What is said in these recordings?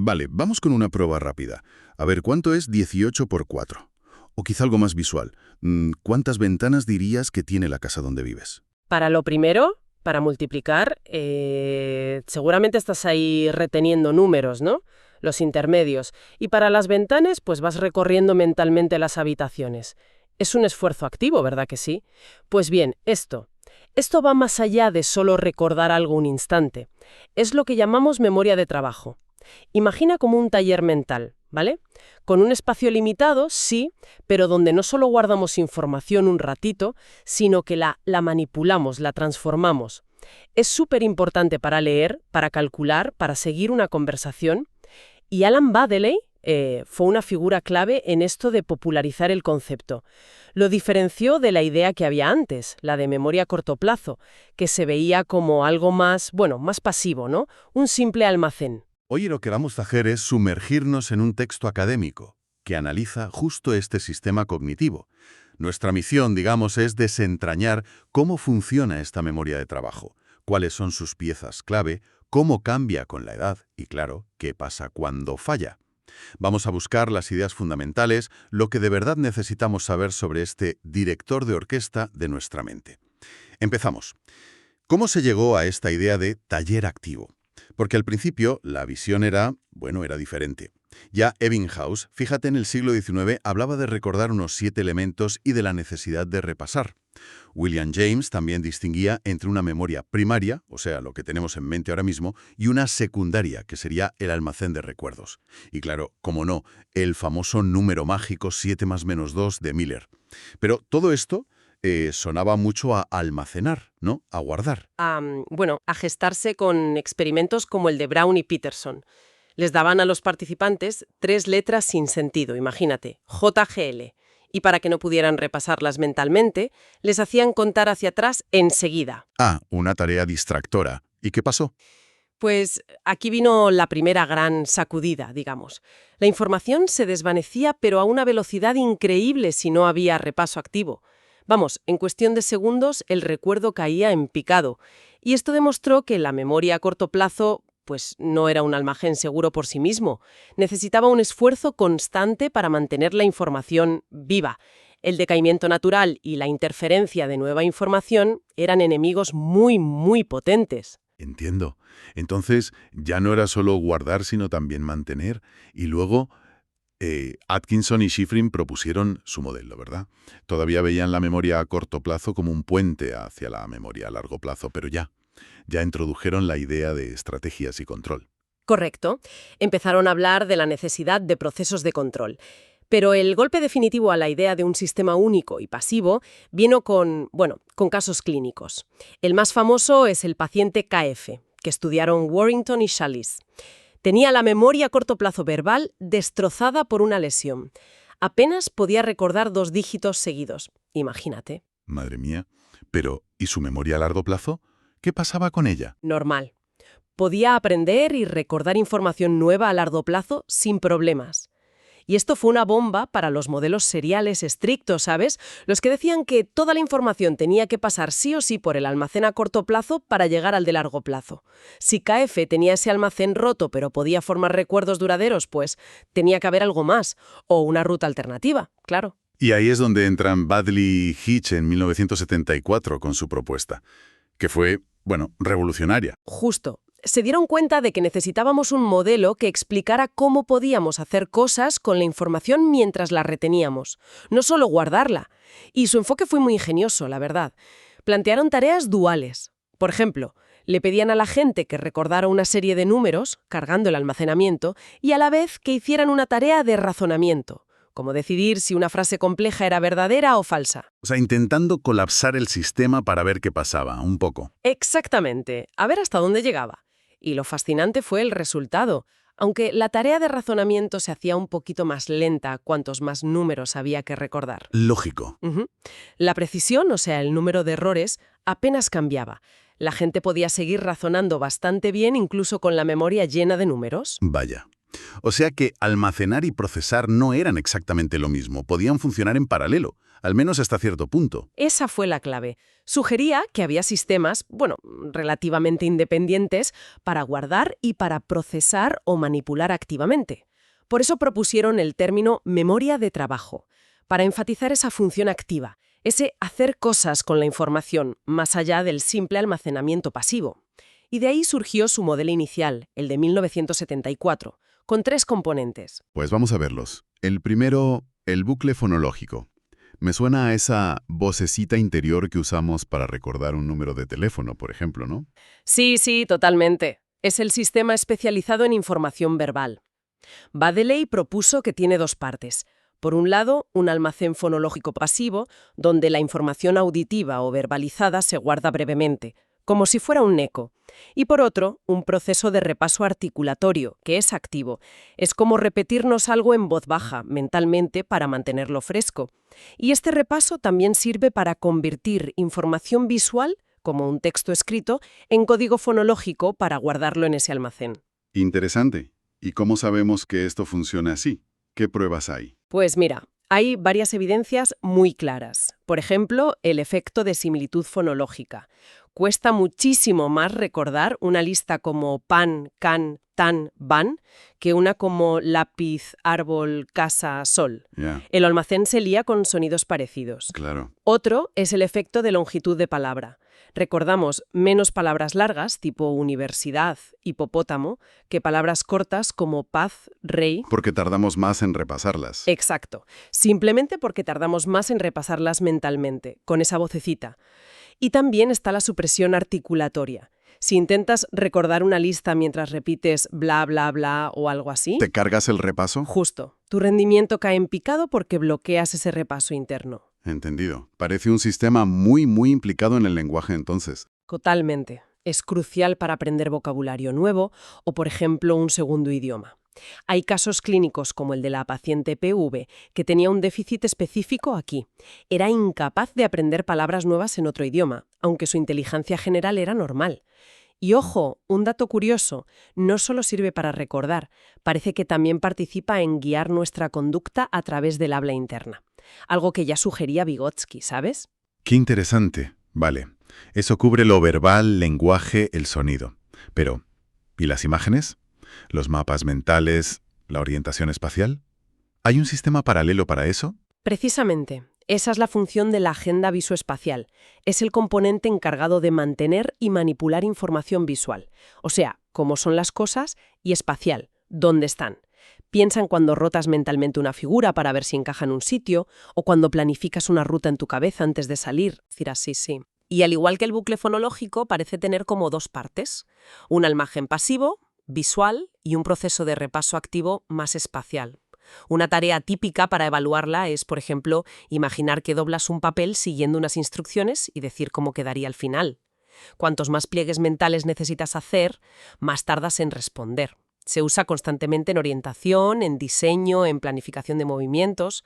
Vale, vamos con una prueba rápida. A ver, ¿cuánto es 18 por 4? O quizá algo más visual. ¿Cuántas ventanas dirías que tiene la casa donde vives? Para lo primero, para multiplicar, seguramente estás ahí reteniendo números, ¿no? Los intermedios. Y para las ventanas, pues vas recorriendo mentalmente las habitaciones. Es un esfuerzo activo, ¿verdad que sí? Pues bien, esto va más allá de solo recordar algo un instante. Es lo que llamamos memoria de trabajo. Imagina como un taller mental, ¿vale? Con un espacio limitado, sí, pero donde no solo guardamos información un ratito, sino que la manipulamos, la transformamos. Es súper importante para leer, para calcular, para seguir una conversación. Y Alan Baddeley fue una figura clave en esto de popularizar el concepto. Lo diferenció de la idea que había antes, la de memoria a corto plazo, que se veía como algo más, bueno, más pasivo, ¿no? Un simple almacén. Hoy lo que vamos a hacer es sumergirnos en un texto académico que analiza justo este sistema cognitivo. Nuestra misión, digamos, es desentrañar cómo funciona esta memoria de trabajo, cuáles son sus piezas clave, cómo cambia con la edad y, claro, qué pasa cuando falla. Vamos a buscar las ideas fundamentales, lo que de verdad necesitamos saber sobre este director de orquesta de nuestra mente. Empezamos. ¿Cómo se llegó a esta idea de taller activo? Porque al principio la visión era diferente. Ya Ebbinghaus, fíjate, en el siglo XIX hablaba de recordar unos 7 elementos y de la necesidad de repasar. William James también distinguía entre una memoria primaria, o sea, lo que tenemos en mente ahora mismo, y una secundaria, que sería el almacén de recuerdos. Y claro, como no, el famoso número mágico 7 más menos 2 de Miller. Pero todo esto sonaba mucho a almacenar, ¿no? A guardar. A gestarse con experimentos como el de Brown y Peterson. Les daban a los participantes 3 letras sin sentido, imagínate, JGL. Y para que no pudieran repasarlas mentalmente, les hacían contar hacia atrás enseguida. Una tarea distractora. ¿Y qué pasó? Pues aquí vino la primera gran sacudida, digamos. La información se desvanecía, pero a una velocidad increíble si no había repaso activo. Vamos, en cuestión de segundos el recuerdo caía en picado. Y esto demostró que la memoria a corto plazo pues no era un almacén seguro por sí mismo. Necesitaba un esfuerzo constante para mantener la información viva. El decaimiento natural y la interferencia de nueva información eran enemigos muy, muy potentes. Entiendo. Entonces, ya no era solo guardar, sino también mantener. Y luego, Atkinson y Shiffrin propusieron su modelo, ¿verdad? Todavía veían la memoria a corto plazo como un puente hacia la memoria a largo plazo, pero ya introdujeron la idea de estrategias y control. Correcto. Empezaron a hablar de la necesidad de procesos de control. Pero el golpe definitivo a la idea de un sistema único y pasivo vino con casos clínicos. El más famoso es el paciente KF, que estudiaron Warrington y Chalice. Tenía la memoria a corto plazo verbal destrozada por una lesión. Apenas podía recordar 2 dígitos seguidos. Imagínate. Madre mía. Pero, ¿y su memoria a largo plazo? ¿Qué pasaba con ella? Normal. Podía aprender y recordar información nueva a largo plazo sin problemas. Y esto fue una bomba para los modelos seriales estrictos, ¿sabes? Los que decían que toda la información tenía que pasar sí o sí por el almacén a corto plazo para llegar al de largo plazo. Si KF tenía ese almacén roto pero podía formar recuerdos duraderos, pues tenía que haber algo más, o una ruta alternativa, claro. Y ahí es donde entran Baddeley y Hitch en 1974 con su propuesta, que fue, revolucionaria. Justo. Se dieron cuenta de que necesitábamos un modelo que explicara cómo podíamos hacer cosas con la información mientras la reteníamos, no solo guardarla. Y su enfoque fue muy ingenioso, la verdad. Plantearon tareas duales. Por ejemplo, le pedían a la gente que recordara una serie de números, cargando el almacenamiento, y a la vez que hicieran una tarea de razonamiento, como decidir si una frase compleja era verdadera o falsa. O sea, intentando colapsar el sistema para ver qué pasaba, un poco. Exactamente. A ver hasta dónde llegaba. Y lo fascinante fue el resultado. Aunque la tarea de razonamiento se hacía un poquito más lenta cuantos más números había que recordar. Lógico. La precisión, o sea, el número de errores, apenas cambiaba. La gente podía seguir razonando bastante bien incluso con la memoria llena de números. Vaya. O sea que almacenar y procesar no eran exactamente lo mismo, podían funcionar en paralelo, al menos hasta cierto punto. Esa fue la clave. Sugería que había sistemas, bueno, relativamente independientes, para guardar y para procesar o manipular activamente. Por eso propusieron el término memoria de trabajo, para enfatizar esa función activa, ese hacer cosas con la información, más allá del simple almacenamiento pasivo. Y de ahí surgió su modelo inicial, el de 1974, con 3 componentes. Pues vamos a verlos. El primero, el bucle fonológico. Me suena a esa vocecita interior que usamos para recordar un número de teléfono, por ejemplo, ¿no? Sí, totalmente. Es el sistema especializado en información verbal. Baddeley propuso que tiene 2 partes. Por un lado, un almacén fonológico pasivo, donde la información auditiva o verbalizada se guarda brevemente, como si fuera un eco. Y por otro, un proceso de repaso articulatorio, que es activo. Es como repetirnos algo en voz baja, mentalmente, para mantenerlo fresco. Y este repaso también sirve para convertir información visual, como un texto escrito, en código fonológico para guardarlo en ese almacén. Interesante. ¿Y cómo sabemos que esto funciona así? ¿Qué pruebas hay? Pues mira, hay varias evidencias muy claras. Por ejemplo, el efecto de similitud fonológica. Cuesta muchísimo más recordar una lista como pan, can, tan, van, que una como lápiz, árbol, casa, sol. Ya, El almacén se lía con sonidos parecidos. claro. Otro es el efecto de longitud de palabra. Recordamos menos palabras largas, tipo universidad, hipopótamo, que palabras cortas como paz, rey. Porque tardamos más en repasarlas. Exacto. Simplemente porque tardamos más en repasarlas mentalmente, con esa vocecita. Y también está la supresión articulatoria. Si intentas recordar una lista mientras repites bla, bla, bla o algo así, ¿Te cargas el repaso? justo, tu rendimiento cae en picado porque bloqueas ese repaso interno. Entendido. Parece un sistema muy implicado en el lenguaje entonces. Totalmente. Es crucial para aprender vocabulario nuevo o, por ejemplo, un segundo idioma. Hay casos clínicos como el de la paciente PV, que tenía un déficit específico aquí. Era incapaz de aprender palabras nuevas en otro idioma, aunque su inteligencia general era normal. Y ojo, un dato curioso, no solo sirve para recordar, parece que también participa en guiar nuestra conducta a través del habla interna. Algo que ya sugería Vygotsky, ¿sabes? Qué interesante. Vale. Eso cubre lo verbal, lenguaje, el sonido. Pero, ¿y las imágenes? ¿Los mapas mentales? ¿La orientación espacial? ¿Hay un sistema paralelo para eso? Precisamente, esa es la función de la agenda visoespacial. Es el componente encargado de mantener y manipular información visual. O sea, cómo son las cosas y espacial, dónde están. Piensa en cuando rotas mentalmente una figura para ver si encaja en un sitio o cuando planificas una ruta en tu cabeza antes de salir. Decir así, sí. Y al igual que el bucle fonológico, parece tener como 2 partes. Un almacén pasivo, visual, y un proceso de repaso activo más espacial. Una tarea típica para evaluarla es, por ejemplo, imaginar que doblas un papel siguiendo unas instrucciones y decir cómo quedaría al final. Cuantos más pliegues mentales necesitas hacer, más tardas en responder. Se usa constantemente en orientación, en diseño, en planificación de movimientos,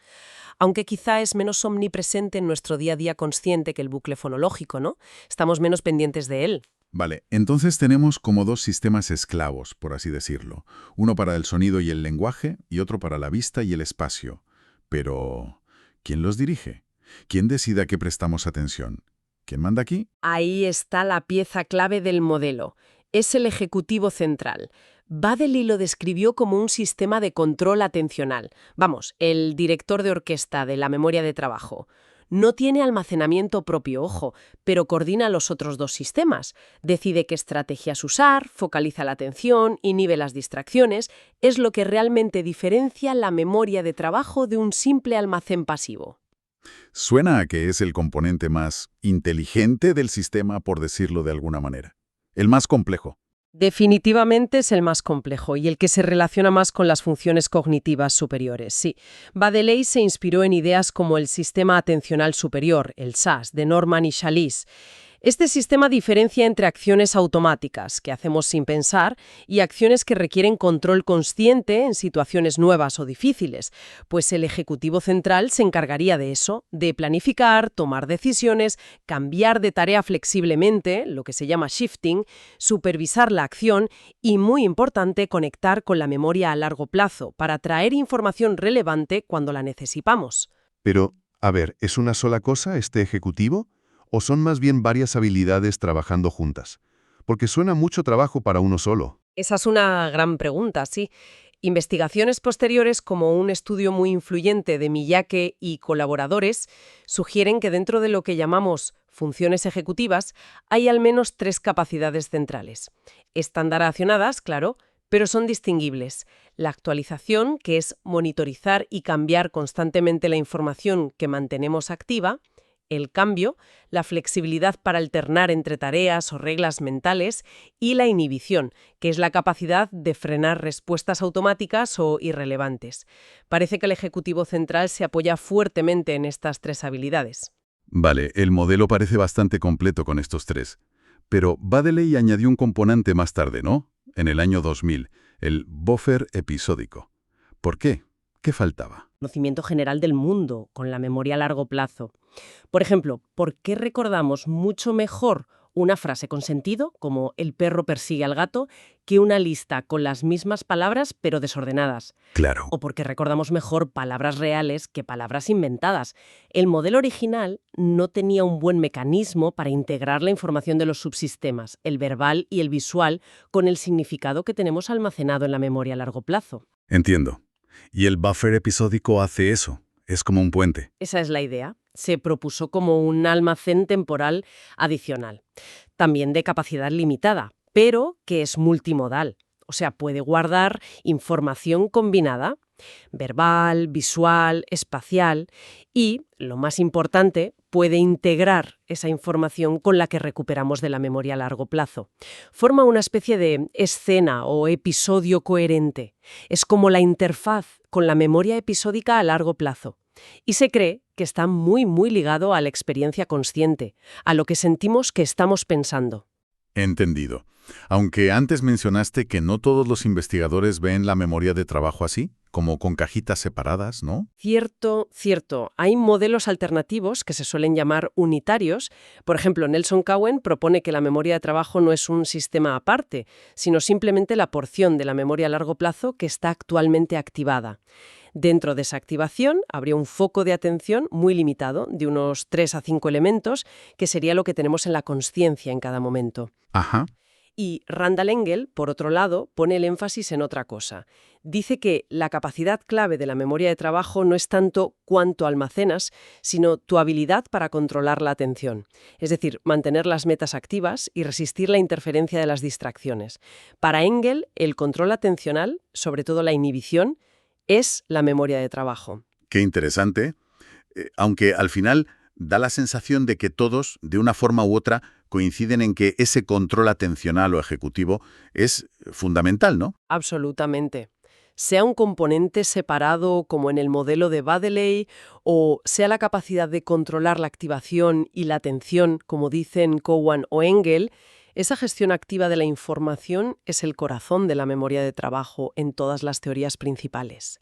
aunque quizá es menos omnipresente en nuestro día a día consciente que el bucle fonológico, ¿no? Estamos menos pendientes de él. Vale, entonces tenemos como 2 sistemas esclavos, por así decirlo. Uno para el sonido y el lenguaje y otro para la vista y el espacio. Pero, ¿quién los dirige? ¿Quién decide a qué prestamos atención? ¿Quién manda aquí? Ahí está la pieza clave del modelo. Es el ejecutivo central. Baddeley lo describió como un sistema de control atencional. Vamos, el director de orquesta de la memoria de trabajo. No tiene almacenamiento propio, ojo, pero coordina los otros 2 sistemas. Decide qué estrategias usar, focaliza la atención, inhibe las distracciones. Es lo que realmente diferencia la memoria de trabajo de un simple almacén pasivo. Suena a que es el componente más inteligente del sistema, por decirlo de alguna manera. El más complejo. Definitivamente es el más complejo y el que se relaciona más con las funciones cognitivas superiores, sí. Baddeley se inspiró en ideas como el sistema atencional superior, el SAS, de Norman y Chalice. Este sistema diferencia entre acciones automáticas, que hacemos sin pensar, y acciones que requieren control consciente en situaciones nuevas o difíciles, pues el Ejecutivo Central se encargaría de eso, de planificar, tomar decisiones, cambiar de tarea flexiblemente, lo que se llama shifting, supervisar la acción y, muy importante, conectar con la memoria a largo plazo para traer información relevante cuando la necesitamos. Pero, a ver, ¿es una sola cosa este ejecutivo? ¿O son más bien varias habilidades trabajando juntas? Porque suena mucho trabajo para uno solo. Esa es una gran pregunta, sí. Investigaciones posteriores, como un estudio muy influyente de Miyake y colaboradores, sugieren que dentro de lo que llamamos funciones ejecutivas hay al menos 3 capacidades centrales. Estandarizadas, claro, pero son distinguibles. La actualización, que es monitorizar y cambiar constantemente la información que mantenemos activa; el cambio, la flexibilidad para alternar entre tareas o reglas mentales; y la inhibición, que es la capacidad de frenar respuestas automáticas o irrelevantes. Parece que el Ejecutivo Central se apoya fuertemente en estas 3 habilidades. Vale, el modelo parece bastante completo con estos 3. Pero Baddeley añadió un componente más tarde, ¿no? En el año 2000, el buffer episódico. ¿Por qué? ¿Qué faltaba? Conocimiento general del mundo, con la memoria a largo plazo. Por ejemplo, ¿por qué recordamos mucho mejor una frase con sentido, como el perro persigue al gato, que una lista con las mismas palabras pero desordenadas? Claro. O porque recordamos mejor palabras reales que palabras inventadas. El modelo original no tenía un buen mecanismo para integrar la información de los subsistemas, el verbal y el visual, con el significado que tenemos almacenado en la memoria a largo plazo. Entiendo. Y el buffer episódico hace eso. Es como un puente. Esa es la idea. Se propuso como un almacén temporal adicional. También de capacidad limitada, pero que es multimodal. O sea, puede guardar información combinada, verbal, visual, espacial, y, lo más importante, puede integrar esa información con la que recuperamos de la memoria a largo plazo. Forma una especie de escena o episodio coherente. Es como la interfaz con la memoria episódica a largo plazo. Y se cree que está muy ligado a la experiencia consciente, a lo que sentimos que estamos pensando. Entendido. Aunque antes mencionaste que no todos los investigadores ven la memoria de trabajo así, como con cajitas separadas, ¿no? Cierto. Hay modelos alternativos que se suelen llamar unitarios. Por ejemplo, Nelson Cowen propone que la memoria de trabajo no es un sistema aparte, sino simplemente la porción de la memoria a largo plazo que está actualmente activada. Dentro de esa activación habría un foco de atención muy limitado, de unos 3 a 5 elementos, que sería lo que tenemos en la consciencia en cada momento. Ajá. Y Randall Engel, por otro lado, pone el énfasis en otra cosa. Dice que la capacidad clave de la memoria de trabajo no es tanto cuánto almacenas, sino tu habilidad para controlar la atención. Es decir, mantener las metas activas y resistir la interferencia de las distracciones. Para Engel, el control atencional, sobre todo la inhibición, es la memoria de trabajo. Qué interesante. Aunque al final da la sensación de que todos, de una forma u otra, coinciden en que ese control atencional o ejecutivo es fundamental, ¿no? Absolutamente. Sea un componente separado como en el modelo de Baddeley, o sea la capacidad de controlar la activación y la atención, como dicen Cowan o Engel, esa gestión activa de la información es el corazón de la memoria de trabajo en todas las teorías principales.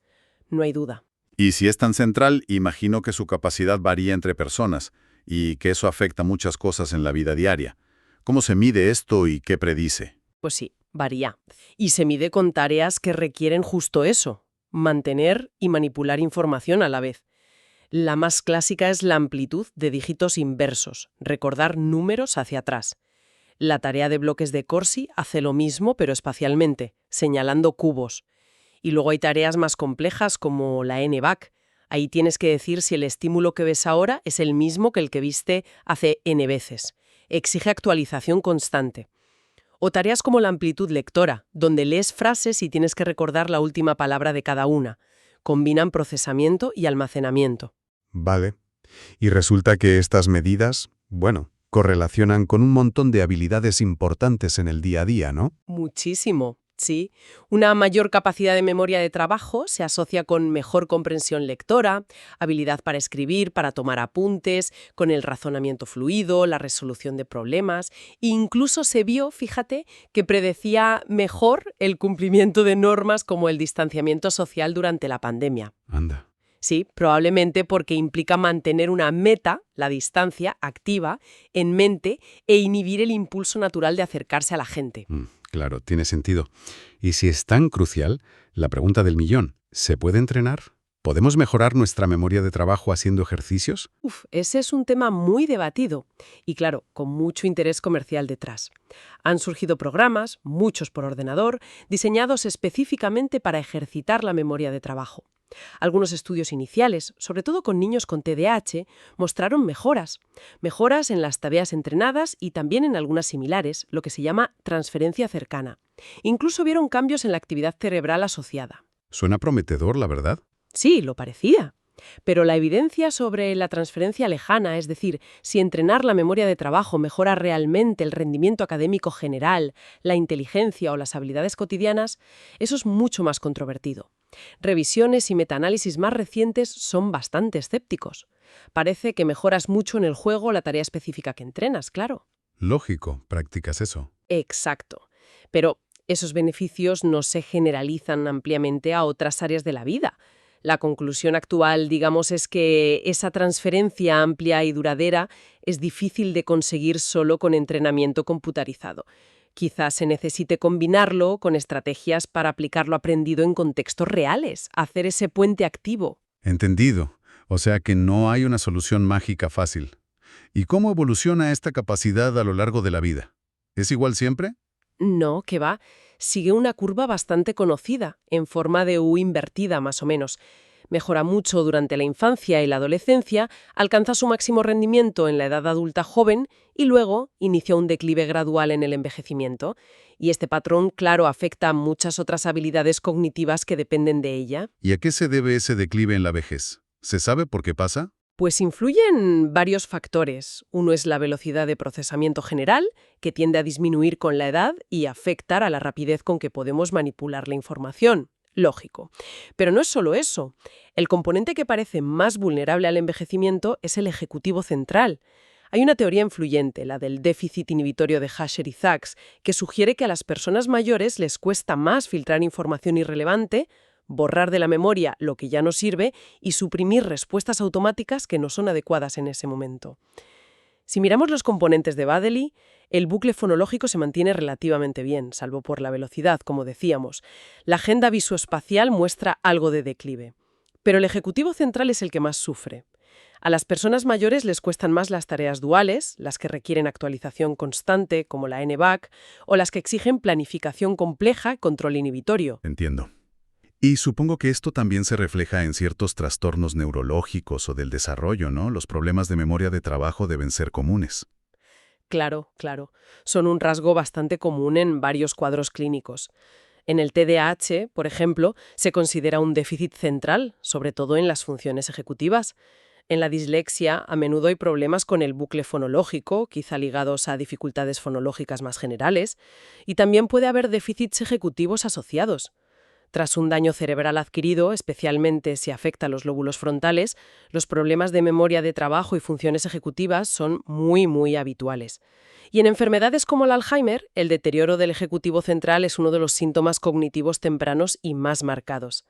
No hay duda. Y si es tan central, imagino que su capacidad varía entre personas y que eso afecta muchas cosas en la vida diaria. ¿Cómo se mide esto y qué predice? Pues sí, varía. Y se mide con tareas que requieren justo eso, mantener y manipular información a la vez. La más clásica es la amplitud de dígitos inversos, recordar números hacia atrás. La tarea de bloques de Corsi hace lo mismo, pero espacialmente, señalando cubos. Y luego hay tareas más complejas como la NVAC. Ahí tienes que decir si el estímulo que ves ahora es el mismo que el que viste hace N veces. Exige actualización constante. O tareas como la amplitud lectora, donde lees frases y tienes que recordar la última palabra de cada una. Combinan procesamiento y almacenamiento. Vale. Y resulta que estas medidas, correlacionan con un montón de habilidades importantes en el día a día, ¿no? Muchísimo. Sí, una mayor capacidad de memoria de trabajo se asocia con mejor comprensión lectora, habilidad para escribir, para tomar apuntes, con el razonamiento fluido, la resolución de problemas. E incluso se vio, fíjate, que predecía mejor el cumplimiento de normas como el distanciamiento social durante la pandemia. Anda. Sí, probablemente porque implica mantener una meta, la distancia, activa, en mente e inhibir el impulso natural de acercarse a la gente. Claro, tiene sentido. Y si es tan crucial, la pregunta del millón, ¿se puede entrenar? ¿Podemos mejorar nuestra memoria de trabajo haciendo ejercicios? Ese es un tema muy debatido y, claro, con mucho interés comercial detrás. Han surgido programas, muchos por ordenador, diseñados específicamente para ejercitar la memoria de trabajo. Algunos estudios iniciales, sobre todo con niños con TDAH, mostraron mejoras en las tareas entrenadas y también en algunas similares, lo que se llama transferencia cercana. Incluso vieron cambios en la actividad cerebral asociada. Suena prometedor, la verdad. Sí, lo parecía. Pero la evidencia sobre la transferencia lejana, es decir, si entrenar la memoria de trabajo mejora realmente el rendimiento académico general, la inteligencia o las habilidades cotidianas, eso es mucho más controvertido. Revisiones y metaanálisis más recientes son bastante escépticos. Parece que mejoras mucho en el juego o la tarea específica que entrenas, claro. Lógico, practicas eso. Exacto. Pero esos beneficios no se generalizan ampliamente a otras áreas de la vida. La conclusión actual, digamos, es que esa transferencia amplia y duradera es difícil de conseguir solo con entrenamiento computarizado. Quizás se necesite combinarlo con estrategias para aplicar lo aprendido en contextos reales, hacer ese puente activo. Entendido. O sea que no hay una solución mágica fácil. ¿Y cómo evoluciona esta capacidad a lo largo de la vida? ¿Es igual siempre? No, que va. Sigue una curva bastante conocida, en forma de U invertida más o menos. Mejora mucho durante la infancia y la adolescencia, alcanza su máximo rendimiento en la edad adulta joven y luego inicia un declive gradual en el envejecimiento. Y este patrón, claro, afecta a muchas otras habilidades cognitivas que dependen de ella. ¿Y a qué se debe ese declive en la vejez? ¿Se sabe por qué pasa? Pues influyen varios factores. Uno es la velocidad de procesamiento general, que tiende a disminuir con la edad y afectar a la rapidez con que podemos manipular la información. Lógico. Pero no es solo eso. El componente que parece más vulnerable al envejecimiento es el ejecutivo central. Hay una teoría influyente, la del déficit inhibitorio de Hasher y Sachs, que sugiere que a las personas mayores les cuesta más filtrar información irrelevante, borrar de la memoria lo que ya no sirve y suprimir respuestas automáticas que no son adecuadas en ese momento. Si miramos los componentes de Baddeley, el bucle fonológico se mantiene relativamente bien, salvo por la velocidad, como decíamos. La agenda visoespacial muestra algo de declive. Pero el ejecutivo central es el que más sufre. A las personas mayores les cuestan más las tareas duales, las que requieren actualización constante, como la NBAC, o las que exigen planificación compleja, control inhibitorio. Entiendo. Y supongo que esto también se refleja en ciertos trastornos neurológicos o del desarrollo, ¿no? Los problemas de memoria de trabajo deben ser comunes. Claro, claro. Son un rasgo bastante común en varios cuadros clínicos. En el TDAH, por ejemplo, se considera un déficit central, sobre todo en las funciones ejecutivas. En la dislexia, a menudo hay problemas con el bucle fonológico, quizá ligados a dificultades fonológicas más generales, y también puede haber déficits ejecutivos asociados. Tras un daño cerebral adquirido, especialmente si afecta a los lóbulos frontales, los problemas de memoria de trabajo y funciones ejecutivas son muy habituales. Y en enfermedades como el Alzheimer, el deterioro del ejecutivo central es uno de los síntomas cognitivos tempranos y más marcados.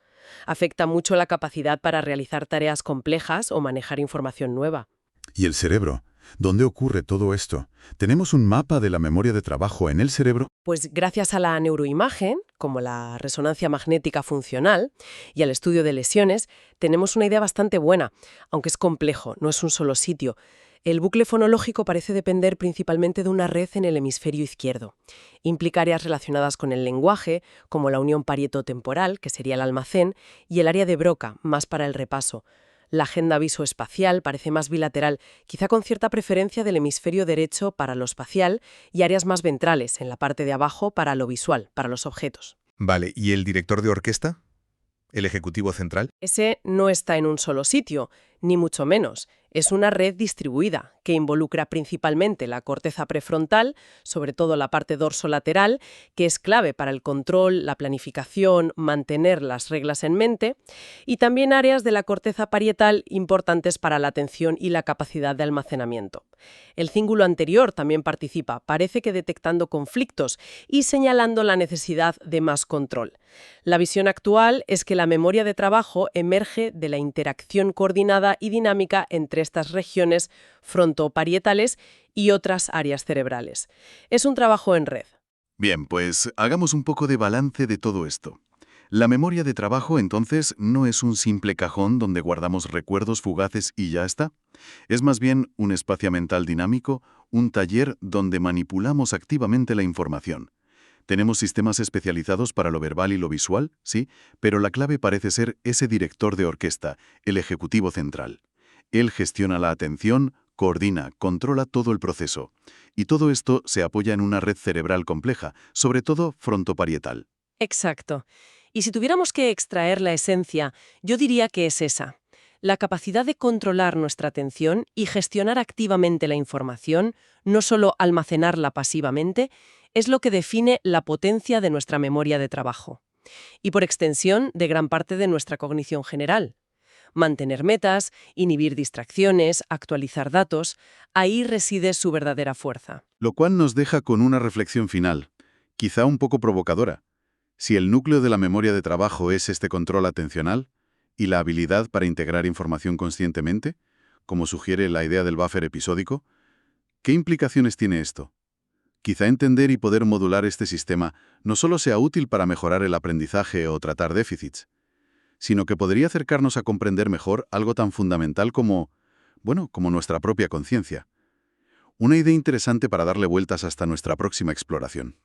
Afecta mucho la capacidad para realizar tareas complejas o manejar información nueva. ¿Y el cerebro? ¿Dónde ocurre todo esto? ¿Tenemos un mapa de la memoria de trabajo en el cerebro? Pues gracias a la neuroimagen, como la resonancia magnética funcional, y al estudio de lesiones, tenemos una idea bastante buena, aunque es complejo, no es un solo sitio. El bucle fonológico parece depender principalmente de una red en el hemisferio izquierdo. Implica áreas relacionadas con el lenguaje, como la unión parieto-temporal, que sería el almacén, y el área de Broca, más para el repaso. La agenda visoespacial parece más bilateral, quizá con cierta preferencia del hemisferio derecho para lo espacial y áreas más ventrales, en la parte de abajo, para lo visual, para los objetos. Vale, ¿y el director de orquesta? ¿El ejecutivo central? Ese no está en un solo sitio, ni mucho menos. Es una red distribuida que involucra principalmente la corteza prefrontal, sobre todo la parte dorsolateral, que es clave para el control, la planificación, mantener las reglas en mente, y también áreas de la corteza parietal importantes para la atención y la capacidad de almacenamiento. El cíngulo anterior también participa, parece que detectando conflictos y señalando la necesidad de más control. La visión actual es que la memoria de trabajo emerge de la interacción coordinada y dinámica entre estas regiones frontoparietales y otras áreas cerebrales. Es un trabajo en red. Bien, pues hagamos un poco de balance de todo esto. La memoria de trabajo, entonces, no es un simple cajón donde guardamos recuerdos fugaces y ya está. Es más bien un espacio mental dinámico, un taller donde manipulamos activamente la información. Tenemos sistemas especializados para lo verbal y lo visual, sí, pero la clave parece ser ese director de orquesta, el ejecutivo central. Él gestiona la atención, coordina, controla todo el proceso. Y todo esto se apoya en una red cerebral compleja, sobre todo frontoparietal. Exacto. Y si tuviéramos que extraer la esencia, yo diría que es esa. La capacidad de controlar nuestra atención y gestionar activamente la información, no solo almacenarla pasivamente, es lo que define la potencia de nuestra memoria de trabajo. Y por extensión, de gran parte de nuestra cognición general. Mantener metas, inhibir distracciones, actualizar datos, ahí reside su verdadera fuerza. Lo cual nos deja con una reflexión final, quizá un poco provocadora. Si el núcleo de la memoria de trabajo es este control atencional y la habilidad para integrar información conscientemente, como sugiere la idea del buffer episódico, ¿qué implicaciones tiene esto? Quizá entender y poder modular este sistema no solo sea útil para mejorar el aprendizaje o tratar déficits, sino que podría acercarnos a comprender mejor algo tan fundamental como nuestra propia conciencia. Una idea interesante para darle vueltas hasta nuestra próxima exploración.